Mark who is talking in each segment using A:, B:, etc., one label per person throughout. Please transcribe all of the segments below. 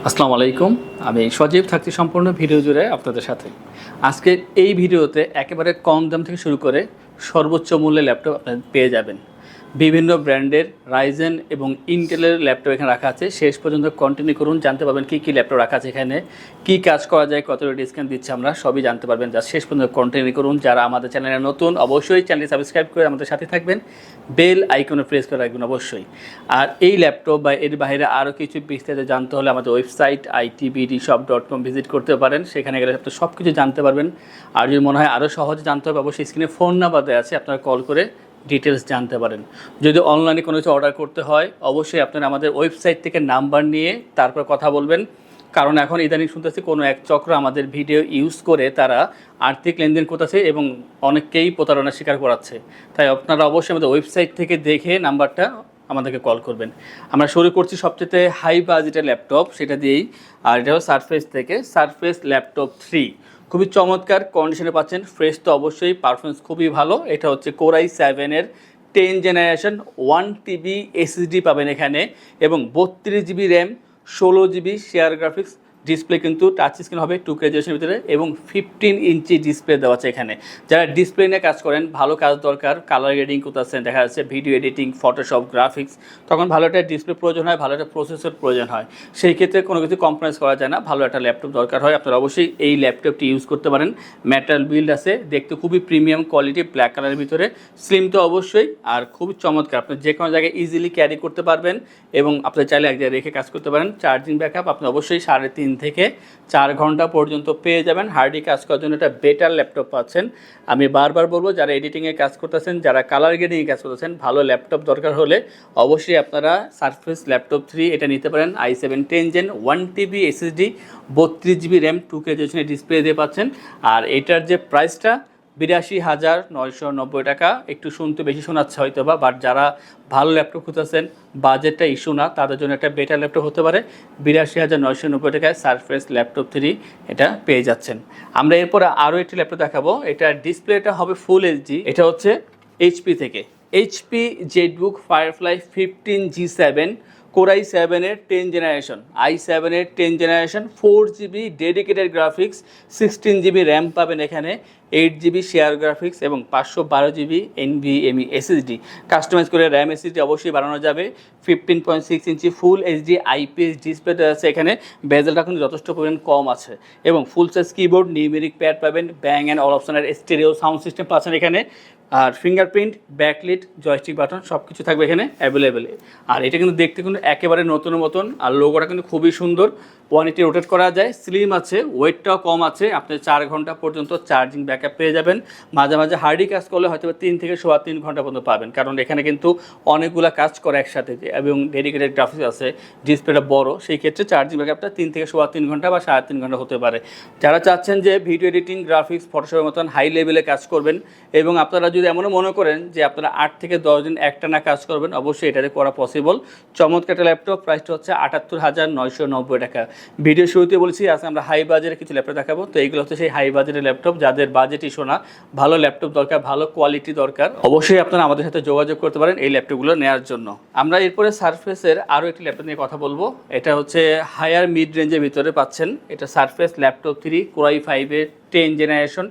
A: আসসালামু আলাইকুম। আমি সজীব থাকছি সম্পূর্ণ ভিডিও জুড়ে আপনাদের সাথে। আজকে এই ভিডিওতে একেবারে কম দাম থেকে শুরু করে সর্বোচ্চ মূল্যে ল্যাপটপ আপনারা পেয়ে যাবেন। বিভিন্ন ব্র্যান্ডের রাইজেন এবং ইন্টেলের ল্যাপটপ এখানে রাখা আছে। শেষ পর্যন্ত কন্টিনিউ করুন, জানতে পারবেন কী কী ল্যাপটপ রাখা আছে এখানে, কী কাজ করা যায়, কত ডিসকাউন্ট দিচ্ছে আমরা সবই জানতে পারবেন। যা শেষ পর্যন্ত কন্টিনিউ করুন। যারা আমাদের চ্যানেলে নতুন অবশ্যই চ্যানেলটি সাবস্ক্রাইব করে আমাদের সাথে থাকবেন, বেল আইকনে প্রেস করে রাখবেন অবশ্যই। আর এই ল্যাপটপ বা এর বাইরে আরও কিছু বিস্তারিত জানতে হলে আমাদের ওয়েবসাইট itbdshop.com ভিজিট করতে পারেন। সেখানে গেলে আপনি সব কিছু জানতে পারবেন। আর যদি মনে হয় আরও সহজে জানতে হবে, অবশ্যই স্ক্রিনে ফোন নাম্বার দেওয়া আছে, আপনারা কল করে ডিটেলস জানতে পারেন। যদি অনলাইনে কোনো কিছু অর্ডার করতে হয় অবশ্যই আপনারা আমাদের ওয়েবসাইট থেকে নাম্বার নিয়ে তারপর কথা বলবেন। কারণ এখন ইদানিং শুনতেছি কোনো এক চক্র আমাদের ভিডিও ইউজ করে তারা আর্থিক লেনদেন করতেছে এবং অনেককেই প্রতারণার শিকার করাচ্ছে। তাই আপনারা অবশ্যই আমাদের ওয়েবসাইট থেকে দেখে নাম্বারটা আমাদেরকে কল করবেন। আমরা শুরু করছি সবচেয়ে হাই বাজেটের ল্যাপটপ, সেটা দিয়েই। আর এটা হলো সারফেস থেকে সারফেস ল্যাপটপ 3, খুবই চমৎকার কন্ডিশনে পাচ্ছেন। ফ্রেশ তো অবশ্যই, পারফরমেন্স খুবই ভালো। এটা হচ্ছে Core i7-এর 10 জেনারেশন, 1 TB SSD পাবেন এখানে এবং 32 GB RAM, 16 GB share graphics. Display কিন্তু টাচ স্ক্রিন হবে 2K রেজোলিউশনের ভিতরে এবং 15 ইঞ্চি ডিসপ্লে দেওয়া আছে এখানে। যারা ডিসপ্লে নিয়ে কাজ করেন, ভালো কাজ দরকার, কালার গ্রেডিং করতেছেন, দেখা যাচ্ছে ভিডিও এডিটিং, ফটোশপ, গ্রাফিক্স, তখন ভালো একটা ডিসপ্লে প্রয়োজন হয়, ভালো একটা প্রসেসর প্রয়োজন হয়। সেই ক্ষেত্রে কোনো কিছু কম্প্রোমাইজ করা যায় না, ভালো একটা ল্যাপটপ দরকার হয়। আপনারা অবশ্যই এই ল্যাপটপটি ইউজ করতে পারেন। ম্যাটাল বিল্ড আছে, দেখতে খুবই প্রিমিয়াম কোয়ালিটি, ব্ল্যাক কালারের ভিতরে, স্লিম তো অবশ্যই, আর খুবই চমৎকার। আপনি যে কোনো জায়গায় ইজিলি ক্যারি করতে পারবেন এবং আপনি চাইলে এক জায়গায় রেখে কাজ করতে পারেন। চার্জিং ব্যাকআপ আপনি অবশ্যই 3.5 থেকে 4 ঘন্টা পর্যন্ত পেয়ে যাবেন। হার্ডি কাজ করার জন্য একটা বেটার ল্যাপটপ পাচ্ছেন। আমি বারবার বলবো, যারা এডিটিংয়ে কাজ করতেছেন, যারা কালার গ্রেডিংয়ে কাজ করতেছেন, ভালো ল্যাপটপ দরকার হলে অবশ্যই আপনারা সারফেস ল্যাপটপ 3 এটা নিতে পারেন। i7 10 Gen, 1 TB SSD, 32 GB RAM, 2K রেজোলিউশনের ডিসপ্লে দিয়ে পাচ্ছেন। আর এটার যে প্রাইসটা 82,990 টাকা, একটু শুনতে বেশি শোনাচ্ছে হয়তো বা, বাট যারা ভালো ল্যাপটপ খুঁজতেছেন, বাজেটটা ইস্যু না, তাদের জন্য একটা বেটার ল্যাপটপ হতে পারে। 82,990 টাকায় সারফেস ল্যাপটপ 3 এটা পেয়ে যাচ্ছেন। আমরা এরপরে আরও একটি ল্যাপটপ দেখাবো। এটার ডিসপ্লেটা হবে ফুল এইচডি। এটা হচ্ছে এইচপি থেকে, HP ZBook Firefly 15 G7, Core i7-এর 10 জেনারেশন, i7-এর 10 generation, 4 GB dedicated graphics, 16 GB RAM পাবেন এখানে, 8 GB শেয়ার গ্রাফিক্স এবং 512 GB NVMe SSD। কাস্টমাইজ করে র্যাম SSD অবশ্যই বাড়ানো যাবে। 15.6 ইঞ্চি ফুল এইচডি IPS ডিসপ্লে আছে এখানে। বেজেলটা কিন্তু যথেষ্ট পরিমাণ কম আছে এবং ফুল সাইজ কিবোর্ড, নিউমেরিক প্যাড পাবেন, ব্যাং অ্যান্ড অল অপশনের স্টেরিও সাউন্ড সিস্টেম পাচ্ছেন এখানে। আর ফিঙ্গারপ্রিন্ট, ব্যাকলিট, জয়স্টিক বাটন সব কিছু থাকবে এখানে অ্যাভেলেবেল। আর এটা কিন্তু দেখতে কিন্তু একেবারে নতুনের মতন, আর লোগোটা কিন্তু খুবই সুন্দর। 180 রোটেট করা যায়, স্লিম আছে, ওয়েটটাও কম আছে। আপনি 4 ঘন্টা পর্যন্ত চার্জিং ব্যাকআপ পেয়ে যাবেন। মাঝে মাঝে হার্ডি কাজ করলে হয়তো 3 থেকে 3.5 ঘন্টা পর্যন্ত পাবেন, কারণ এখানে কিন্তু অনেকগুলো কাজ করে একসাথে এবং ডেডিকেটেড গ্রাফিক্স আছে, ডিসপ্লেটা বড়। সেই ক্ষেত্রে চার্জিং ব্যাকআপটা 3 থেকে 3.5 ঘন্টা বা 3.5 ঘন্টা হতে পারে। যারা চাচ্ছেন যে ভিডিও এডিটিং, গ্রাফিক্স, ফটোশপের মতন হাই লেভেলে কাজ করবেন এবং আপনারা যদি এমনও মনে করেন যে আপনারা 8 থেকে 10 দিন একটানা কাজ করবেন, অবশ্যই এটাতে করা পসিবল। চমৎকার একটা ল্যাপটপ, প্রাইসটা হচ্ছে 78,990 টাকা। ভিডিও শুরুতে বলেছি আজকে আমরা হাই বাজেটের কিছু ল্যাপটপ দেখাবো। তো এইগুলো হচ্ছে সেই হাই বাজেটের ল্যাপটপ, যাদের বাজেট ইস্যু না, ভালো ল্যাপটপ দরকার, ভালো কোয়ালিটি দরকার, অবশ্যই আপনারা আমাদের সাথে যোগাযোগ করতে পারেন এই ল্যাপটপগুলো নেওয়ার জন্য। আমরা এরপরে সারফেসের আরও একটি ল্যাপটপ নিয়ে কথা বলবো। এটা হচ্ছে হায়ার মিড রেঞ্জের ভিতরে পাচ্ছেন। এটা surface laptop 3, Core i5-এর 10 generation,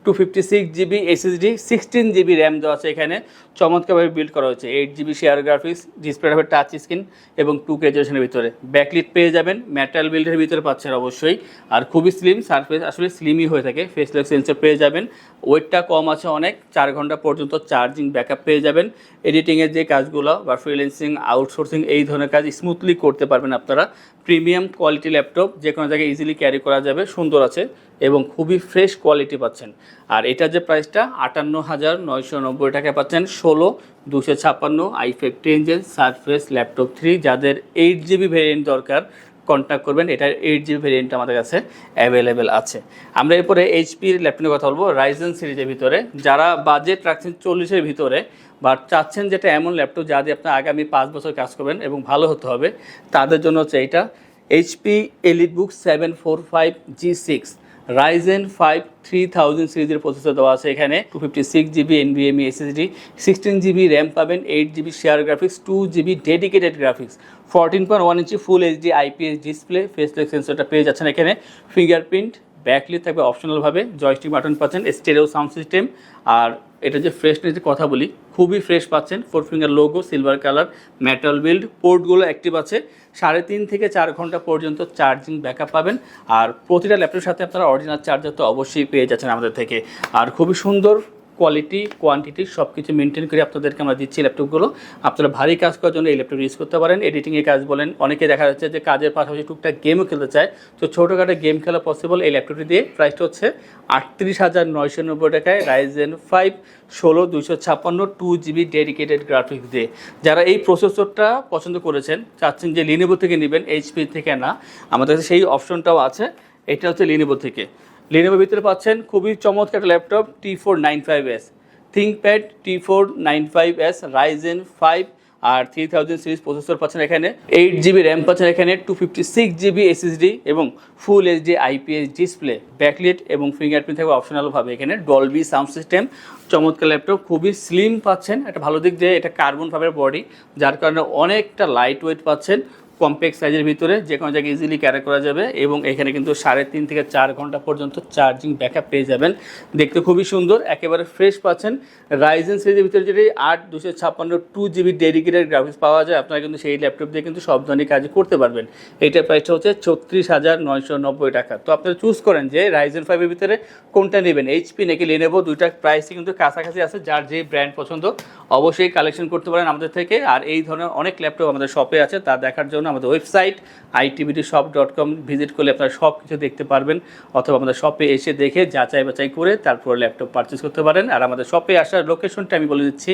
A: 256 GB SSD, 16 GB RAM দেওয়া আছে এখানে। চমৎকারভাবে বিল্ড করা হয়েছে, 8 GB শেয়ার গ্রাফিক্স, ডিসপ্লেটা হবে টাচ স্ক্রিন এবং 2K রেজোলিউশনের ভিতরে। ব্যাকলিট পেয়ে যাবেন, মেটাল বিল্ডের ভিতরে পাচ্ছেন অবশ্যই। আর খুবই স্লিম, সারফেস আসলে স্লিমই হয়ে থাকে। ফেস লক সেন্সর পেয়ে যাবেন, ওয়েটটা কম আছে অনেক, 4 ঘন্টা পর্যন্ত চার্জিং ব্যাকআপ পেয়ে যাবেন। এডিটিংয়ের যে কাজগুলো বা ফ্রিল্যান্সিং, আউটসোর্সিং এই ধরনের কাজ স্মুথলি করতে পারবেন আপনারা। প্রিমিয়াম কোয়ালিটি ল্যাপটপ, যে কোনো জায়গায় ইজিলি ক্যারি করা যাবে, সুন্দর আছে এবং খুবই ফ্রেশ কোয়ালিটি পাচ্ছেন। আর এটার যে প্রাইসটা 58,990 টাকায় পাচ্ছেন। 16,256 i5 10 Gen সারফেস ল্যাপটপ 3। যাদের 8 GB ভ্যারিয়েন্ট দরকার কন্ট্যাক্ট করবেন, এটার 8 GB ভ্যারিয়েন্ট আমাদের কাছে অ্যাভেলেবেল আছে। আমরা এরপরে এইচপির ল্যাপটপের কথা বলবো, রাইজেন সিরিজের ভিতরে। যারা বাজেট রাখছেন 40-এর ভিতরে বা চাচ্ছেন যেটা এমন ল্যাপটপ যা দিয়ে আপনার আগামী 5 বছর কাজ করবেন এবং ভালো হতে হবে, তাদের জন্য হচ্ছে এইটা HP EliteBook 745 G6, Ryzen 5 3000 সিরিজের প্রসেসর দেওয়া আছে এখানে। 256 GB NVMe SSD, 16 GB RAM পাবেন, 8 GB share graphics, 2 GB dedicated graphics, 14.1 inch full HD IPS display, face lock সেন্সরটা পেয়ে যাচ্ছেন এখানে, ফিঙ্গারপ্রিন্ট, ব্যাকলিট থাকবে অপশনালভাবে, জয়স্টিক বাটন পাচ্ছেন, স্টেরিও সাউন্ড সিস্টেম। আর এটা যে ফ্রেশনেসের কথা বলি, খুবই ফ্রেশ পাচ্ছেন, 4 finger logo, silver colour, metal build, পোর্টগুলো অ্যাক্টিভ আছে, 3.5 থেকে 4 ঘন্টা পর্যন্ত চার্জিং ব্যাকআপ পাবেন। আর প্রতিটা ল্যাপটপের সাথে আপনারা অরিজিনাল চার্জার তো অবশ্যই পেয়ে যাচ্ছেন আমাদের থেকে। আর খুবই সুন্দর কোয়ালিটি, কোয়ান্টিটি সব কিছু মেনটেন করে আপনাদেরকে আমরা দিচ্ছি ল্যাপটপগুলো। আপনারা ভারী কাজ করার জন্য এই ল্যাপটপ ইউজ করতে পারেন, এডিটিংয়ের কাজ বলেন, অনেকে দেখা যাচ্ছে যে কাজের পাশাপাশি টুকটাক গেমও খেলতে চায়, তো ছোটোখাটো গেম খেলা পসিবল এই ল্যাপটপটি দিয়ে। প্রাইসটা হচ্ছে 38,990 টাকায়, Ryzen 5 16256 2GB ডেডিকেটেড গ্রাফিক্স দিয়ে। যারা এই প্রসেসরটা পছন্দ করেছেন, চাচ্ছেন যে লিনোভো থেকে নেবেন, এইচপি থেকে না, আমাদের কাছে সেই অপশনটাও আছে। এটা হচ্ছে লিনোভো থেকে, লিনোভোর ভিতরে পাচ্ছেন খুবই চমৎকার laptop T495S, ThinkPad T495S, Ryzen 5 আর 3000 সিরিজ প্রসেসর পাচ্ছেন এখানে, 8GB র্যাম পাচ্ছেন এখানে, 256GB এসএসডি এবং full HD IPS display, backlit এবং ফিঙ্গারপ্রিন্ট থাকবে অপশনালভাবে এখানে, ডলবি সাউন্ড সিস্টেম। চমৎকার ল্যাপটপ, খুবই স্লিম পাচ্ছেন। একটা ভালো দিক যে এটা কার্বন ফাইবার বডি, যার কারণে অনেকটা লাইট ওয়েট পাচ্ছেন, কম্প্যাক্ট সাইজের ভিতরে যে কোনো জায়গায় ইজিলি ক্যারি করা যাবে। এবং এখানে কিন্তু 3.5 থেকে 4 ঘন্টা পর্যন্ত চার্জিং ব্যাকআপ পেয়ে যাবেন। দেখতে খুবই সুন্দর, একেবারে ফ্রেশ পাচ্ছেন। রাইজেন সিরিজের ভিতরে যদি 8256 2GB ডেডিকেটেড গ্রাফিক্স পাওয়া যায়, আপনারা কিন্তু সেই ল্যাপটপ দিয়ে কিন্তু সব ধরনের কাজ করতে পারবেন। এইটার প্রাইসটা হচ্ছে 36,990 টাকা। তো আপনারা চুজ করেন যে Ryzen 5-এর ভিতরে কোনটা নেবেন, এইচপি নাকি লিনোভো। দুইটার প্রাইসই কিন্তু কাছাকাছি আছে, যার যে ব্র্যান্ড পছন্দ অবশ্যই কালেকশন করতে পারেন আমাদের থেকে। আর এই ধরনের অনেক ল্যাপটপ আমাদের শপে আছে, তা দেখার জন্য আমাদের ওয়েবসাইট itbdshop.com ভিজিট করলে আপনারা সব কিছু দেখতে পারবেন, অথবা আমাদের শপে এসে দেখে যাচাই বাছাই করে তারপর ল্যাপটপ পারচেস করতে পারেন। আর আমাদের শপে আসার লোকেশনটা আমি বলে দিচ্ছি।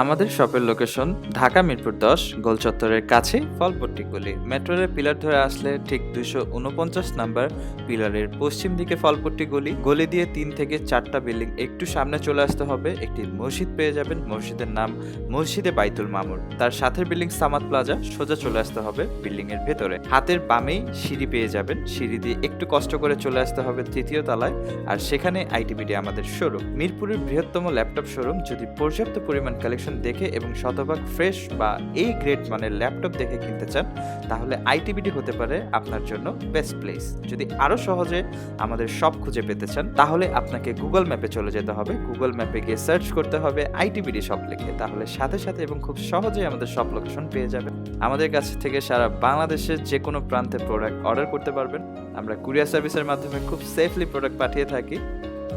B: আমাদের শপের লোকেশন ঢাকা মিরপুর 10 গোল চত্বরের কাছে ফলপট্টি গলি। মেট্রো রেল পিলার ধরে আসলে ঠিক 249 নাম্বার পিলারের পশ্চিম দিকে ফলপট্টি গলি। গলি দিয়ে 3 থেকে 4টা বিল্ডিং একটু সামনে চলে আসতে হবে, একটি মসজিদ পেয়ে যাবেন, মসজিদের নাম মসজিদে বাইতুল মামুর। তার সাথের বিল্ডিং সামাদ প্লাজা, সোজা চলে আসতে হবে বিল্ডিং এর ভেতরে। হাতের বামেই সিঁড়ি পেয়ে যাবেন, সিঁড়ি দিয়ে একটু কষ্ট করে চলে আসতে হবে 3য় তলায়, আর সেখানে আইটিবিডি আমাদের শোরুম। মিরপুরের বৃহত্তম ল্যাপটপ শোরুম। যদি পর্যাপ্ত পরিমাণ কালেকশন দেখে এবং শতভাগ ফ্রেশ বা এই গ্রেড মানের ল্যাপটপ দেখে কিনতে চান, তাহলে আইটিবিডি হতে পারে আপনার জন্য বেস্ট প্লেস। যদি আরো সহজে আমাদের শপ খুঁজে পেতে চান, তাহলে আপনাকে গুগল ম্যাপে চলে যেতে হবে। গুগল ম্যাপে গিয়ে সার্চ করতে হবে আইটিবিডি শপ লিখে, তাহলে সাথে সাথে এবং খুব সহজেই আমাদের শপ লোকেশন পেয়ে যাবেন। আমাদের কাছ থেকে সারা বাংলাদেশের যে কোনো প্রান্তে প্রোডাক্ট অর্ডার করতে পারবেন। আমরা কুরিয়ার সার্ভিসের মাধ্যমে খুব সেফলি প্রোডাক্ট পাঠিয়ে থাকি।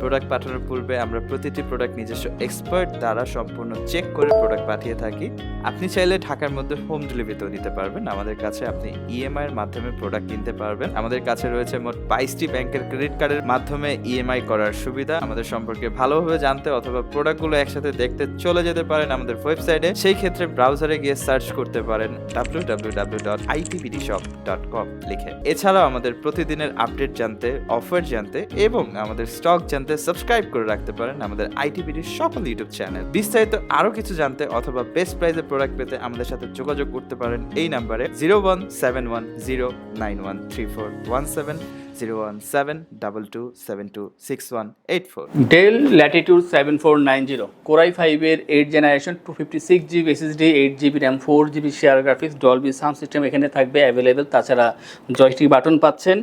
B: প্রোডাক্ট পাঠানোর পূর্বে আমরা প্রতিটি প্রোডাক্ট নিজস্ব এক্সপার্ট দ্বারা সম্পূর্ণ চেক করে প্রোডাক্ট পাঠিয়ে থাকি। আপনি চাইলে ঢাকার মধ্যে হোম ডেলিভারিতেও নিতে পারবেন। আমাদের কাছে আপনি ইএমআই এর মাধ্যমে প্রোডাক্ট কিনতে পারবেন। আমাদের কাছে রয়েছে মোট 22টি ব্যাংকের ক্রেডিট কার্ডের মাধ্যমে ইএমআই করার সুবিধা। আমাদের সম্পর্কে ভালোভাবে জানতে অথবা প্রোডাক্টগুলো একসাথে দেখতে চলে যেতে পারেন আমাদের ওয়েবসাইটে। সেই ক্ষেত্রে ব্রাউজারে গিয়ে সার্চ করতে পারেন www.itbdshop.com লিখে। এছাড়াও আমাদের প্রতিদিনের আপডেট জানতে, অফার জানতে এবং আমাদের স্টক জানতে সাবস্ক্রাইব করে রাখতে পারেন আমাদের আইটিবিডির সকল ইউটিউব চ্যানেল। বিস্তারিত আরো কিছু জানতে অথবা বেস্ট প্রাইসে প্রোডাক্ট পেতে আমাদের সাথে যোগাযোগ করতে পারেন এই নাম্বারে 01710913417 01722726184।
A: ডেল ল্যাটিটিউড 7490 কোরাই 5-এর 8 generation 256GB SSD, 8GB RAM, 4GB share graphics, Dolby sound system এখানে থাকবে অ্যাভেলেবেল। তাছাড়া জয়স্টিক বাটন পাচ্ছেন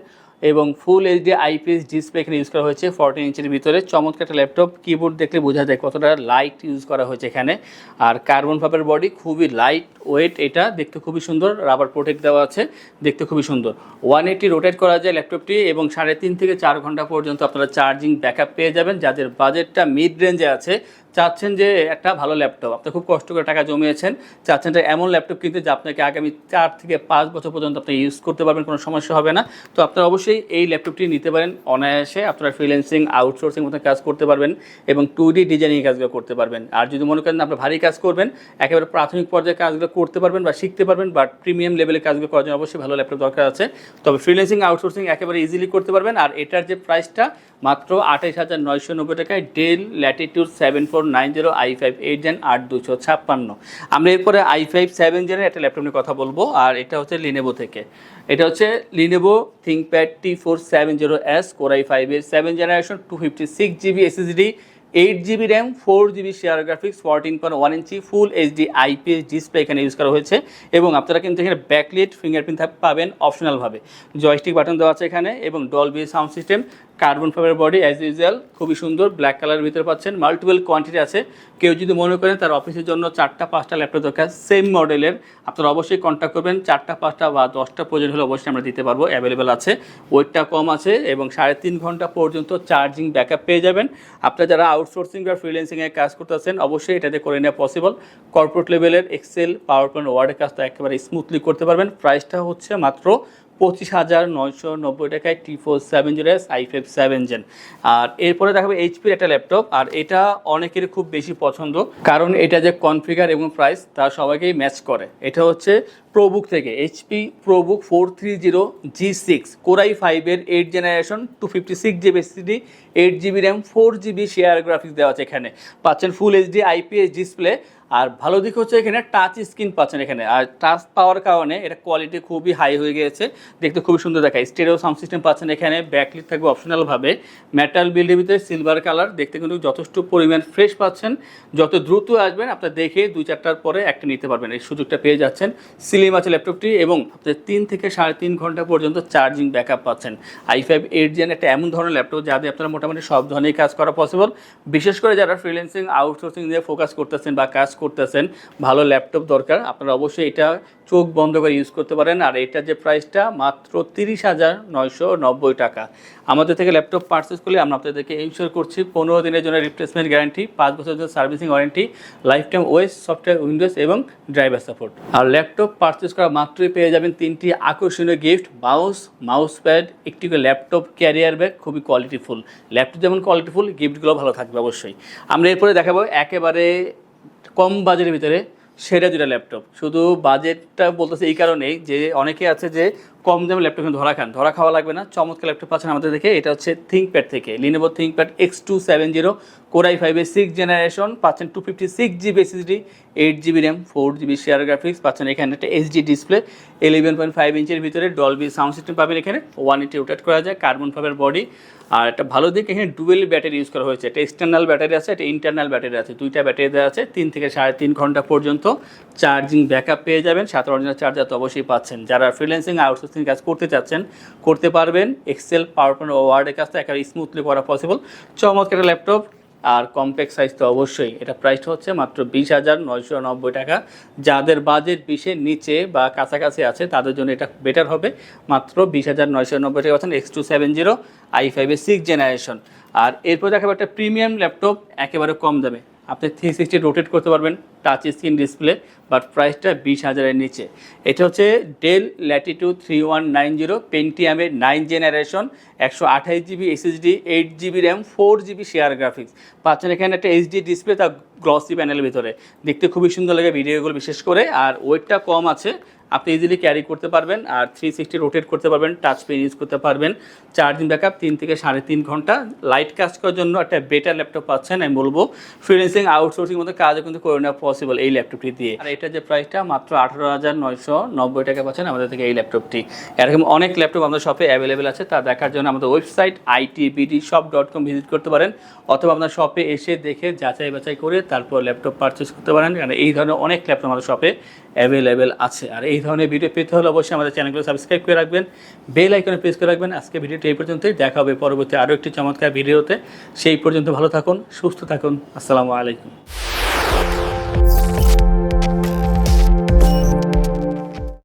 A: এবং ফুল এইচডি আইপিএস ডিসপ্লে এখানে ইউজ করা হয়েছে 14 ইঞ্চের ভিতরে। চমৎকার একটা ল্যাপটপ, কিবোর্ড দেখলে বোঝা যায় কতটা লাইট ইউজ করা হয়েছে এখানে। আর কার্বন ফাইবার বডি, খুবই লাইট ওয়েট, এটা দেখতে খুবই সুন্দর, রাবার প্রোটেক্ট দেওয়া আছে, দেখতে খুবই সুন্দর। 180 রোটেট করা যায় ল্যাপটপটি এবং 3.5 থেকে 4 ঘন্টা পর্যন্ত আপনারা চার্জিং ব্যাকআপ পেয়ে যাবেন। যাদের বাজেটটা মিড রেঞ্জে আছে, চাচ্ছেন যে একটা ভালো ল্যাপটপ, আপনি খুব কষ্ট করে টাকা জমিয়েছেন, চাচ্ছেন যে এমন ল্যাপটপ কিনতে যে আপনাকে আগামী 4 থেকে 5 বছর পর্যন্ত আপনি ইউজ করতে পারবেন, কোনো সমস্যা হবে না, তো আপনারা অবশ্যই এই ল্যাপটপটি নিতে পারেন। অনায়াসে আপনারা ফ্রিল্যান্সিং, আউটসোর্সিং মতো কাজ করতে পারবেন এবং 2D ডিজাইনিং কাজগুলো করতে পারবেন। আর যদি মনে করেন আপনার ভারী কাজ করবেন, একেবারে প্রাথমিক পর্যায়ে কাজগুলো করতে পারবেন বা শিখতে পারবেন, বাট প্রিমিয়াম লেভেলের কাজগুলো করার জন্য অবশ্যই ভালো ল্যাপটপ দরকার আছে। তবে ফ্রিল্যান্সিং, আউটসোর্সিং একেবারে ইজিলি করতে পারবেন। আর এটার যে প্রাইসটা মাত্র 28,990 টাকায়, ডেল ল্যাটিটিউড 7490 i5 8 Gen 8256। আমরা এরপরে i5 7 জেনের একটা ল্যাপটপ নিয়ে কথা বলবো, আর এটা হচ্ছে লিনোভো থেকে। এটা হচ্ছে লিনোভো থিঙ্কপ্যাড T470S কোরাই 5-এর 7 generation 256GB SSD, 8GB RAM 4GB share graphics 14.1 inch full HD IPS display এখানে ইউজ করা হয়েছে এবং আপনারা কিন্তু এখানে ব্যাকলিট ফিঙ্গারপ্রিন্ট পাবেন অপশনালভাবে। জয়স্টিক বাটন দেওয়া আছে এখানে এবং Dolby sound system, carbon fibre body as usual, খুবই সুন্দর ব্ল্যাক কালারের ভিতরে পাচ্ছেন। মাল্টিপল কোয়ান্টিটি আছে, কেউ যদি মনে করেন তার অফিসের জন্য 4টা 5টা ল্যাপটপ দরকার সেম মডেলের, আপনারা অবশ্যই কন্ট্যাক্ট করবেন। 4টা 5টা বা 10টা প্রয়োজন হলে অবশ্যই আমরা দিতে পারবো, অ্যাভেলেবেল আছে, ওয়েটটা কম আছে এবং 3.5 ঘন্টা পর্যন্ত চার্জিং ব্যাকআপ পেয়ে যাবেন। আপনারা যারা আউটসোর্সিং বা ফ্রিল্যান্সিংয়ে কাজ করতেছেন অবশ্যই এটাতে করে নেওয়া পসিবল। কর্পোরেট লেভেলের এক্সেল, পাওয়ার পয়েন্ট, ওয়ার্ডের কাজটা একেবারে স্মুথলি করতে পারবেন। প্রাইসটা হচ্ছে মাত্র 25,990 টাকায় T470S i5 7 Gen। আর এরপরে দেখাবো এইচপির একটা ল্যাপটপ, আর এটা অনেকের খুব বেশি পছন্দ কারণ এটা যে কনফিগার এবং প্রাইস তা সবাইকেই ম্যাচ করে। এটা হচ্ছে প্রোবুক থেকে এইচপি প্রোবুক 430G6 কোরাই 5-এর 8 generation 256GB SSD 8GB RAM 4GB share graphics দেওয়া আছে। এখানে পাচ্ছেন ফুল এইচডি আইপিএস ডিসপ্লে। আর ভালো দিক হচ্ছে এখানে টাচ স্ক্রিন পাচ্ছেন এখানে, আর টাচ পাওয়ার কারণে এটা কোয়ালিটি খুবই হাই হয়ে গিয়েছে, দেখতে খুবই সুন্দর দেখায়। স্টেরিও সাউন্ড সিস্টেম পাচ্ছেন এখানে, ব্যাকলিট থাকবে অপশনালভাবে, মেটাল বিল্ডের ভিতরে সিলভার কালার, দেখতে কিন্তু যথেষ্ট পরিমাণ ফ্রেশ পাচ্ছেন। যত দ্রুত আসবেন আপনার দেখে 2-4টার পরে একটা নিতে পারবেন, এই সুযোগটা পেয়ে যাচ্ছেন। স্লিম আছে ল্যাপটপটি এবং আপনার 3 থেকে 3.5 ঘন্টা পর্যন্ত চার্জিং ব্যাকআপ পাচ্ছেন। i5 8 Gen একটা এমন ধরনের ল্যাপটপ যাতে আপনারা মোটামুটি সব ধরনের কাজ করা পসিবল। বিশেষ করে যারা ফ্রিল্যান্সিং আউটসোর্সিং দিয়ে ফোকাস করতেছেন বা কাজ করতেছেন, ভালো ল্যাপটপ দরকার, আপনারা অবশ্যই এটা চোখ বন্ধ করে ইউজ করতে পারেন। আর এটার যে প্রাইসটা মাত্র 30,990 টাকা। আমাদের থেকে ল্যাপটপ পারচেস করলে আমরা আপনাদেরকে ইনশিওর করছি 15 দিনের জন্য রিপ্লেসমেন্ট গ্যারান্টি, 5 বছরের জন্য servicing warranty, life time OS software Windows এবং ড্রাইভার সাপোর্ট। আর ল্যাপটপ পারচেস করা মাত্রই পেয়ে যাবেন 3টি আকর্ষণীয় গিফট, মাউস প্যাড, একটি ল্যাপটপ ক্যারিয়ার ব্যাগ, খুবই কোয়ালিটিফুল। ল্যাপটপ যেমন কোয়ালিটিফুল, গিফটগুলো ভালো থাকবে অবশ্যই। আমরা এরপরে দেখাবো একেবারে কম বাজেটের ভিতরে সেরা 2টা ল্যাপটপ। শুধু বাজেটটা বলতেছে এই কারণেই যে অনেকে আছে যে কম দামে ল্যাপটপ ধরা খাওয়া লাগবে না, চমৎকার ল্যাপটপ পাচ্ছেন আমাদের দেখে। এটা হচ্ছে থিঙ্কপ্যাড থেকে, লিনোভো থিঙ্কপ্যাড X270 কোরাই 5-এর 6 জেনারেশন, পাচ্ছেন 256GB SSD 8GB RAM 4GB share graphics, পাচ্ছেন এখানে একটা এইচডি ডিসপ্লে, 11.5 ইঞ্চের ভিতরে ডলবি সাউন্ড সিস্টেম পাবেন এখানে, 180 রোটেট করা যায়, কার্বন ফাইবার বডি। আর একটা ভালো দিক এখানে ডুয়েল ব্যাটারি ইউজ করা হয়েছে, একটা এক্সটার্নাল ব্যাটারি আছে, একটা ইন্টারনাল ব্যাটারি আছে, 2টা ব্যাটারি দেওয়া আছে। 3 থেকে 3.5 ঘন্টা পর্যন্ত চার্জিং ব্যাকআপ পেয়ে যাবেন, সাথে অরিজিনাল চার্জার তো অবশ্যই পাচ্ছেন। যারা ফ্রিল্যান্সিং আউটসোর্সিং কাজ করতে চাচ্ছেন করতে পারবেন, এক্সেল, পাওয়ার পয়েন্ট, ওয়ার্ডের কাজটা একেবারে স্মুথলি করা পসিবল। চমৎকার একটা ল্যাপটপ আর কম্প্যাক্ট সাইজ তো অবশ্যই। এটা প্রাইসটা হচ্ছে মাত্র 20,990 টাকা। যাদের বাজেট 20-এর নিচে বা কাছাকাছি আছে তাদের জন্য এটা বেটার হবে, মাত্র 20,990 টাকা পাচ্ছেন X270 i5-এর 6 জেনারেশন। আর এরপর দেখাবো একটা প্রিমিয়াম ল্যাপটপ একেবারে কম দামে, আপনি 360 রোটেট করতে পারবেন, টাচ স্ক্রিন ডিসপ্লে, বাট প্রাইসটা 20,000-এর নিচে। এটা হচ্ছে del Latitude 3190 পেন্টিয়ামের 9 generation 128GB SSD 8GB RAM 4GB share graphics, পাচ্ছেন এখানে একটা এইচডি ডিসপ্লে, তা গ্লসি প্যানেলের ভিতরে, দেখতে খুবই সুন্দর লাগে ভিডিওগুলো বিশেষ করে। আর ওয়েটটা কম আছে, আপনি ইজিলি ক্যারি করতে পারবেন, আর 360 রোটেট করতে পারবেন, টাচ পেন ইউজ করতে পারবেন। চার্জিং ব্যাকআপ 3 থেকে 3.5 ঘন্টা। লাইট কাজ করার জন্য একটা বেটার ল্যাপটপ পাচ্ছেন, আমি বলবো ফ্রিল্যান্সিং আউটসোর্সিং মতো কাজও কিন্তু করে নেওয়া পসিবল এই ল্যাপটপটি দিয়ে। আর এটা যে প্রাইসটা মাত্র 18,990 টাকা পাচ্ছেন আমাদের থেকে এই ল্যাপটপটি। এরকম অনেক ল্যাপটপ আমাদের শপে অ্যাভেলেবেল আছে, তা দেখার জন্য আমাদের ওয়েবসাইট itbdshop.com ভিজিট করতে পারেন, অথবা আপনার শপে এসে দেখে যাচাই বাছাই করে তারপর ল্যাপটপ পারচেস করতে পারেন, কারণ এই ধরনের অনেক ল্যাপটপ আমাদের শপে অ্যাভেলেবেল আছে। আর এই ধরনের ভিডিও পেতে হলে অবশ্যই আমাদের চ্যানেলগুলো সাবস্ক্রাইব করে রাখবেন, বেল আইকনে প্রেস করে রাখবেন। আজকে ভিডিওটি এই পর্যন্তই, দেখা হবে পরবর্তী আরও একটি চমৎকার ভিডিওতে। সেই পর্যন্ত ভালো থাকুন, সুস্থ থাকুন, আসসালামু আলাইকুম।